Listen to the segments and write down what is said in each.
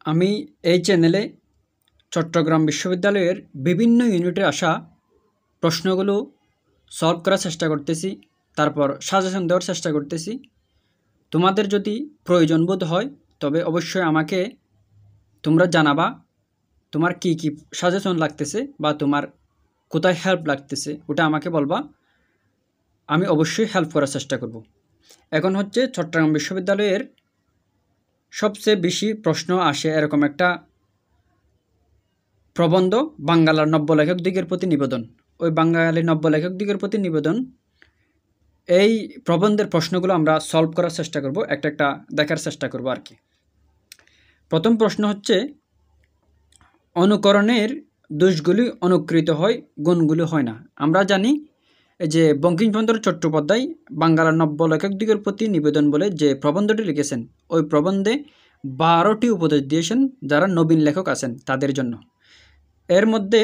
আমি এই চ্যানেলে চট্টগ্রাম বিশ্ববিদ্যালয়ের বিভিন্ন ইউনিটে আসা প্রশ্নগুলো সলভ করার চেষ্টা করতেছি, তারপর সাজেশন দেওয়ার চেষ্টা করতেছি। তোমাদের যদি প্রয়োজন বোধ হয় তবে অবশ্যই আমাকে তোমরা জানাবা তোমার কি কি সাজেশন লাগতেছে বা তোমার কোথায় হেল্প লাগতেছে, ওটা আমাকে বলবা। আমি অবশ্যই হেল্প করার চেষ্টা করব। এখন হচ্ছে চট্টগ্রাম বিশ্ববিদ্যালয়ের সবচেয়ে বেশি প্রশ্ন আসে এরকম একটা প্রবন্ধ, বাঙ্গালার নব্য লেখক দিগের প্রতি নিবেদন। ওই বাঙালি নব্য লেখক দিগের প্রতি নিবেদন, এই প্রবন্ধের প্রশ্নগুলো আমরা সলভ করার চেষ্টা করব, একটা একটা দেখার চেষ্টা করব আর কি। প্রথম প্রশ্ন হচ্ছে, অনুকরণের দোষগুলি অনুকৃত হয়, গুণগুলি হয় না। আমরা জানি যে বঙ্কিমচন্দ্র চট্টোপাধ্যায় বাঙ্গালার নব্য লেখক দিগের প্রতি নিবেদন বলে যে প্রবন্ধটি লিখেছেন, ওই প্রবন্ধে 12টি উপদেশ দিয়েছেন যারা নবীন লেখক আছেন তাদের জন্য। এর মধ্যে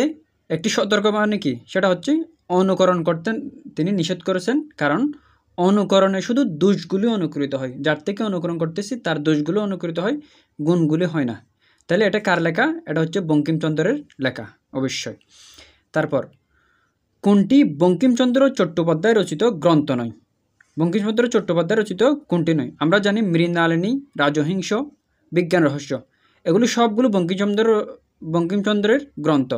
একটি সতর্কবাণী কি, সেটা হচ্ছে অনুকরণ করতেন তিনি নিষেধ করেছেন, কারণ অনুকরণে শুধু দোষগুলি অনুকৃত হয়, যার থেকে অনুকরণ করতেছি তার দোষগুলো অনুকৃত হয়, গুণগুলি হয় না। তাহলে এটা কার লেখা? এটা হচ্ছে বঙ্কিমচন্দ্রের লেখা অবশ্যই। তারপর, কোনটি বঙ্কিমচন্দ্র চট্টোপাধ্যায় রচিত গ্রন্থ নয়? বঙ্কিমচন্দ্র চট্টোপাধ্যায় রচিত কোনটি নয়? আমরা জানি মৃণালিনী, রাজহংস, বিজ্ঞান রহস্য, এগুলি সবগুলো বঙ্কিমচন্দ্রের গ্রন্থ।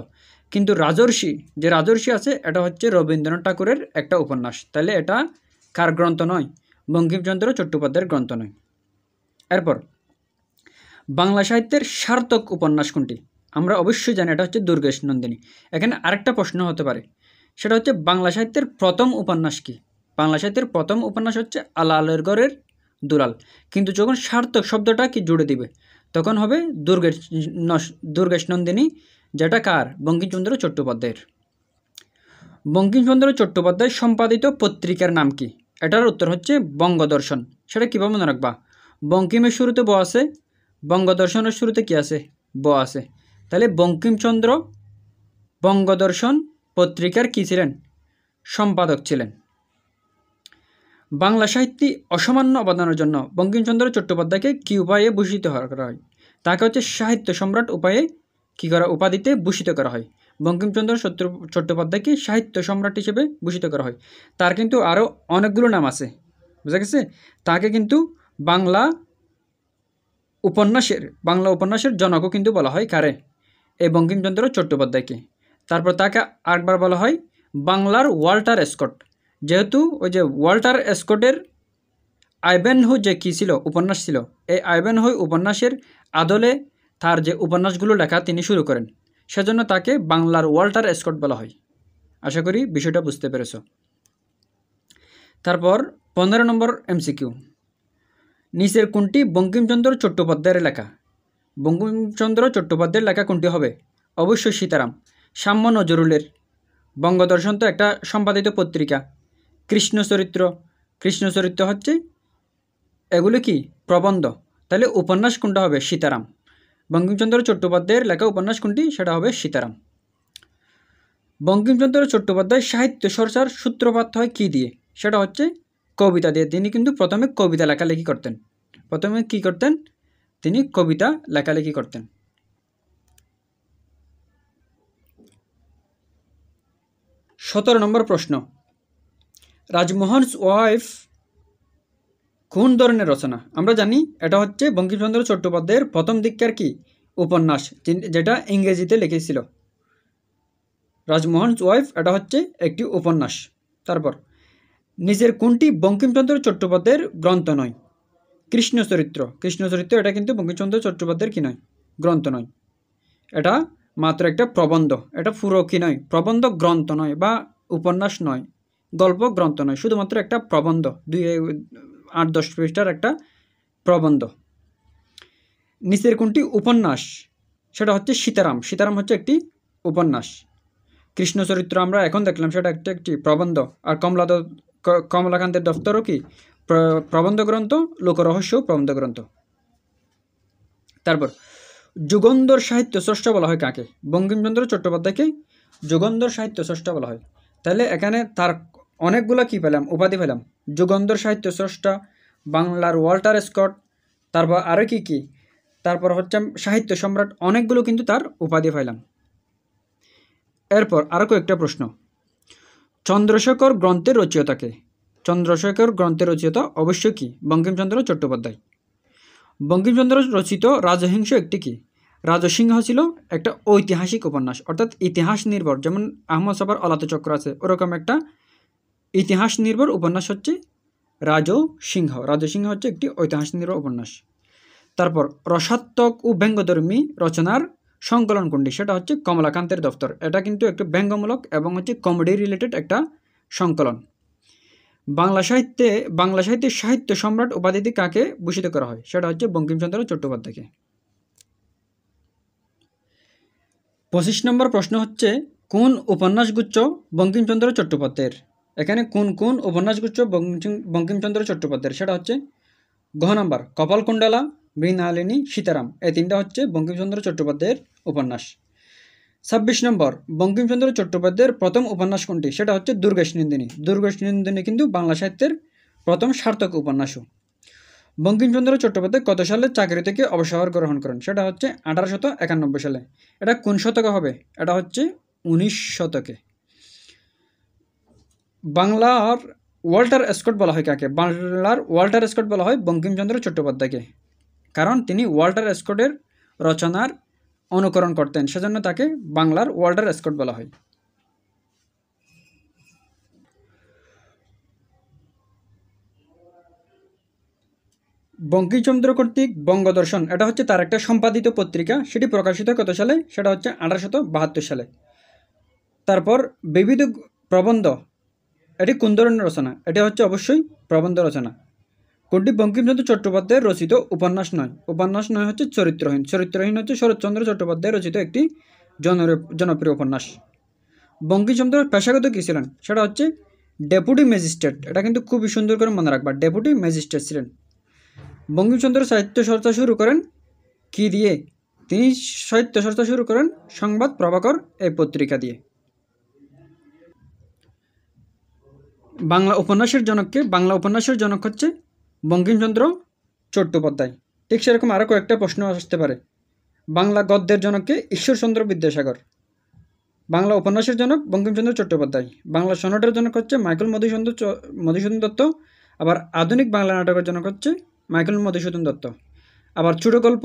কিন্তু রাজর্ষি, যে রাজর্ষি আছে, এটা হচ্ছে রবীন্দ্রনাথ ঠাকুরের একটা উপন্যাস। তাহলে এটা কার গ্রন্থ নয়? বঙ্কিমচন্দ্র চট্টোপাধ্যায়ের গ্রন্থ নয়। এরপর, বাংলা সাহিত্যের সার্থক উপন্যাস কোনটি? আমরা অবশ্যই জানি এটা হচ্ছে দুর্গেশ নন্দিনী। এখানে আরেকটা প্রশ্ন হতে পারে, সেটা হচ্ছে বাংলা সাহিত্যের প্রথম উপন্যাস কি? বাংলা সাহিত্যের প্রথম উপন্যাস হচ্ছে আলালের ঘরের দুলাল। কিন্তু যখন সার্থক শব্দটা কি জুড়ে দিবে, তখন হবে দুর্গেশ নন্দিনী, যেটা কার? বঙ্কিমচন্দ্র চট্টোপাধ্যায়ের। বঙ্কিমচন্দ্র চট্টোপাধ্যায় সম্পাদিত পত্রিকার নাম কি? এটার উত্তর হচ্ছে বঙ্গদর্শন। সেটা কীভাবে মনে রাখবা? বঙ্কিমের শুরুতে ব আছে, বঙ্গদর্শনের শুরুতে কি আছে? ব আছে। তাহলে বঙ্কিমচন্দ্র বঙ্গদর্শন পত্রিকার কি ছিলেন? সম্পাদক ছিলেন। বাংলা সাহিত্যে অসামান্য অবদানের জন্য বঙ্কিমচন্দ্র চট্টোপাধ্যায়কে কি উপায়ে ভূষিত করা হয়? তাকে হচ্ছে সাহিত্য সম্রাট উপাধিতে ভূষিত করা হয়। বঙ্কিমচন্দ্র চট্টোপাধ্যায়কে সাহিত্য সম্রাট হিসেবে ভূষিত করা হয়। তার কিন্তু আরও অনেকগুলো নাম আছে, বুঝা গেছে? তাকে কিন্তু বাংলা উপন্যাসের জনকও কিন্তু বলা হয়। কারে? এই বঙ্কিমচন্দ্র চট্টোপাধ্যায়কে। তারপর তাকে আরেকবার বলা হয় বাংলার ওয়াল্টার স্কট, যেহেতু ওই যে ওয়াল্টার স্কটের আইভেনহো যে কী ছিল, উপন্যাস ছিল, এই আইভেনহো উপন্যাসের আদলে তার যে উপন্যাসগুলো লেখা তিনি শুরু করেন, সেজন্য তাকে বাংলার ওয়াল্টার স্কট বলা হয়। আশা করি বিষয়টা বুঝতে পেরেছ। তারপর 15 নম্বর MCQ, নিচের কোনটি বঙ্কিমচন্দ্র চট্টোপাধ্যায়ের লেখা? বঙ্কিমচন্দ্র চট্টোপাধ্যায়ের লেখা কোনটি হবে? অবশ্যই সীতারাম। সাম্য নজরুলের। বঙ্গদর্শন তো একটা সম্পাদিত পত্রিকা। কৃষ্ণচরিত্র হচ্ছে, এগুলো কি? প্রবন্ধ। তাহলে উপন্যাস কোনটা হবে? সীতারাম। বঙ্কিমচন্দ্র চট্টোপাধ্যায়ের লেখা উপন্যাস কোনটি? সেটা হবে সীতারাম। বঙ্কিমচন্দ্র চট্টোপাধ্যায় সাহিত্য চর্চার সূত্রপাত হয় কী দিয়ে? সেটা হচ্ছে কবিতা দিয়ে। তিনি কিন্তু প্রথমে কবিতা লেখালেখি করতেন। প্রথমে কি করতেন? তিনি কবিতা লেখালেখি করতেন। 17 নম্বর প্রশ্ন, রাজমোহনস ওয়াইফ কোন ধরনের রচনা? আমরা জানি এটা হচ্ছে বঙ্কিমচন্দ্র চট্টোপাধ্যায়ের প্রথম দিককার কি উপন্যাস, যেটা ইংরেজিতে লিখেছিল। রাজমোহনস ওয়াইফ এটা হচ্ছে একটি উপন্যাস। তারপর, নিচের কোনটি বঙ্কিমচন্দ্র চট্টোপাধ্যায়ের গ্রন্থ নয়? কৃষ্ণচরিত্র এটা কিন্তু বঙ্কিমচন্দ্র চট্টোপাধ্যায়ের কি নয়? গ্রন্থ নয়। এটা মাত্র একটা প্রবন্ধ। এটা পুরো কি নয়? প্রবন্ধ, গ্রন্থ নয়, বা উপন্যাস নয়, গল্প গ্রন্থ নয়, শুধুমাত্র একটা প্রবন্ধ, 8-10 পৃষ্ঠার একটা প্রবন্ধ। নিচের কোনটি উপন্যাস? সেটা হচ্ছে সীতারাম। সীতারাম হচ্ছে একটি উপন্যাস। কৃষ্ণচরিত্র আমরা এখন দেখলাম, সেটা একটি প্রবন্ধ। আর কমলাকান্তের দফতরও কি প্রবন্ধ গ্রন্থ, লোকরহস্য প্রবন্ধ গ্রন্থ। তারপর, যুগন্ধর সাহিত্য স্রষ্টা বলা হয় কাকে? বঙ্কিমচন্দ্র চট্টোপাধ্যায়কে যুগন্ধর সাহিত্য স্রষ্টা বলা হয়। তাহলে এখানে তার অনেকগুলো কি পেলাম? উপাধি পেলাম। যুগন্ধর সাহিত্য স্রষ্টা, বাংলার ওয়াল্টার স্কট, তারপর আরও কি তারপর হচ্ছে সাহিত্য সম্রাট, অনেকগুলো কিন্তু তার উপাধি পাইলাম। এরপর আরও কয়েকটা প্রশ্ন। চন্দ্রশেখর গ্রন্থের রচয়িতাকে? চন্দ্রশেখর গ্রন্থের রচয়িতা অবশ্যই কি? বঙ্কিমচন্দ্র চট্টোপাধ্যায়। বঙ্কিমচন্দ্র রচিত রাজহংস একটি কি? রাজসিংহ ছিল একটা ঐতিহাসিক উপন্যাস, অর্থাৎ ইতিহাস নির্ভর, যেমন আহমদ ছফার অলাতচক্র আছে, ওরকম একটা ইতিহাস নির্ভর উপন্যাস হচ্ছে রাজসিংহ। রাজসিংহ হচ্ছে একটি ঐতিহাস নির্ভর উপন্যাস। তারপর রসাত্মক ও ব্যঙ্গধর্মী রচনার সংকলন কোনটি? সেটা হচ্ছে কমলাকান্তের দফতর। এটা কিন্তু একটু ব্যঙ্গমূলক এবং হচ্ছে কমেডি রিলেটেড একটা সংকলন। বাংলা সাহিত্যে সাহিত্য সম্রাট উপাধিতে কাকে ভূষিত করা হয়? সেটা হচ্ছে বঙ্কিমচন্দ্র চট্টোপাধ্যায়কে। 25 নম্বর প্রশ্ন হচ্ছে কোন উপন্যাসগুচ্ছ বঙ্কিমচন্দ্র চট্টোপাধ্যায়ের? এখানে কোন কোন উপন্যাসগুচ্ছ বঙ্কিমচন্দ্র চট্টোপাধ্যায়ের? সেটা হচ্ছে ঘ নাম্বার কপালকুণ্ডলা, মৃণালিনী, সীতারাম, এই তিনটা হচ্ছে বঙ্কিমচন্দ্র চট্টোপাধ্যায়ের উপন্যাস। 26 নম্বর বঙ্কিমচন্দ্র চট্টোপাধ্যায়ের প্রথম উপন্যাস কোনটি? সেটা হচ্ছে দুর্গেশনন্দিনী। দুর্গেশনন্দিনী কিন্তু বাংলা সাহিত্যের প্রথম সার্থক উপন্যাসও। বঙ্কিমচন্দ্র চট্টোপাধ্যায় কত সালে চাকরি থেকে অবসর গ্রহণ করেন? সেটা হচ্ছে 1891 সালে। এটা কোন শতকে হবে? এটা হচ্ছে 19 শতকে। বাংলার ওয়াল্টার স্কট বলা হয় কাকে? বাংলার ওয়াল্টার স্কট বলা হয় বঙ্কিমচন্দ্র চট্টোপাধ্যায়কে, কারণ তিনি ওয়াল্টার স্কটের রচনার অনুকরণ করতেন, সেজন্য তাকে বাংলার ওয়াল্টার স্কট বলা হয়। বঙ্কিমচন্দ্র কর্তৃক বঙ্গদর্শন, এটা হচ্ছে তার একটা সম্পাদিত পত্রিকা, সেটি প্রকাশিত কত সালে? সেটা হচ্ছে 1872 সালে। তারপর বিবিধ প্রবন্ধ, এটি কোন ধরনের রচনা? এটা হচ্ছে অবশ্যই প্রবন্ধ রচনা। কোনটি বঙ্কিমচন্দ্র চট্টোপাধ্যায়ের রচিত উপন্যাস নয়? উপন্যাস নয় হচ্ছে চরিত্রহীন। চরিত্রহীন হচ্ছে শরৎচন্দ্র চট্টোপাধ্যায় রচিত একটি জনপ্রিয় উপন্যাস। বঙ্কিমচন্দ্র পেশাগত কী ছিলেন? সেটা হচ্ছে ডেপুটি ম্যাজিস্ট্রেট। এটা কিন্তু খুবই সুন্দর করে মনে রাখবা, ডেপুটি ম্যাজিস্ট্রেট ছিলেন। বঙ্কিমচন্দ্র সাহিত্য চর্চা শুরু করেন কি দিয়ে? তিনি সাহিত্য চর্চা শুরু করেন সংবাদ প্রভাকর এই পত্রিকা দিয়ে। বাংলা উপন্যাসের জনককে? বাংলা উপন্যাসের জনক হচ্ছে বঙ্কিমচন্দ্র চট্টোপাধ্যায়। ঠিক সেরকম আরও কয়েকটা প্রশ্ন আসতে পারে। বাংলা গদ্যের জনককে? ঈশ্বরচন্দ্র বিদ্যাসাগর। বাংলা উপন্যাসের জনক বঙ্কিমচন্দ্র চট্টোপাধ্যায়। বাংলা সনেটের জনক হচ্ছে মাইকেল মধুসূদন দত্ত। আবার আধুনিক বাংলা নাটকের জনক হচ্ছে মাইকেল মধুসূদন দত্ত। আবার ছোট গল্প,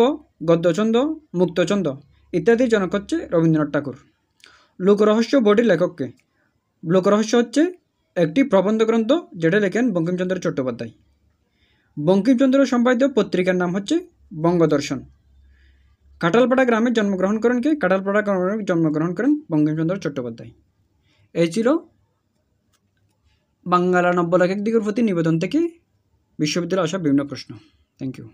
গদ্যছন্দ, মুক্তছন্দ ইত্যাদির জনক হচ্ছে রবীন্দ্রনাথ ঠাকুর। লোকরহস্য বইটির লেখককে? লোকরহস্য হচ্ছে একটি প্রবন্ধ গ্রন্থ, যেটা লেখেন বঙ্কিমচন্দ্র চট্টোপাধ্যায়। বঙ্কিমচন্দ্র সম্পাদিত পত্রিকার নাম হচ্ছে বঙ্গদর্শন। কাঁঠালপাড়া গ্রামে জন্মগ্রহণ করেন কে? কাঁঠালপাড়া গ্রামে জন্মগ্রহণ করেন বঙ্কিমচন্দ্র চট্টোপাধ্যায়। এই ছিল বাংলা 90 লাখ এক দিকের প্রতি নিবেদন থেকে বিশ্ববিদ্যালয়ে আসা বিভিন্ন প্রশ্ন। Thank you.